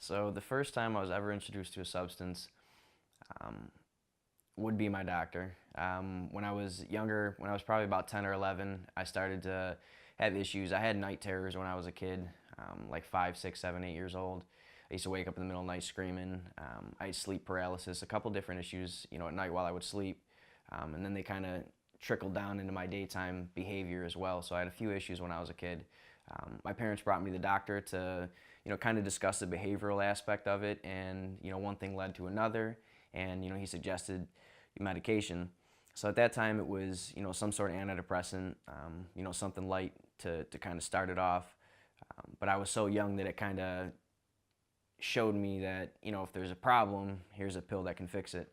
So the first time I was ever introduced to a substance um, would be my doctor. When I was younger, when I was probably about 10 or 11, I started to have issues. I had night terrors when I was a kid, like 5, 6, 7, 8 years old. I used to wake up in the middle of the night screaming. I had sleep paralysis, a couple different issues, at night while I would sleep. And then they kind of trickled down into my daytime behavior as well. So I had a few issues when I was a kid. My parents brought me to the doctor to, kind of discuss the behavioral aspect of it, and one thing led to another, and he suggested medication. So at that time, it was some sort of antidepressant, something light to kind of start it off. But I was so young that it kind of showed me that if there's a problem, here's a pill that can fix it.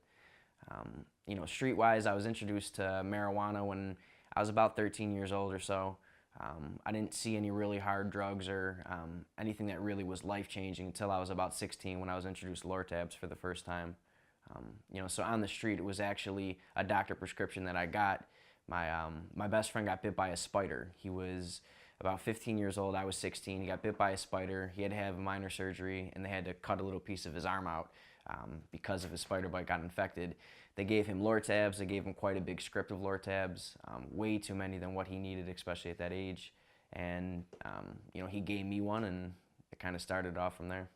Streetwise, I was introduced to marijuana when I was about 13 years old or so. I didn't see any really hard drugs or anything that really was life-changing until I was about 16 when I was introduced to Lortabs for the first time. So on the street, it was actually a doctor prescription that I got. My best friend got bit by a spider. He was about 15 years old. I was 16. He got bit by a spider. He had to have minor surgery, and they had to cut a little piece of his arm out because of his spider bite got infected. They gave him Lortabs. They gave him quite a big script of Lortabs, way too many than what he needed, especially at that age. And he gave me one, and it kind of started off from there.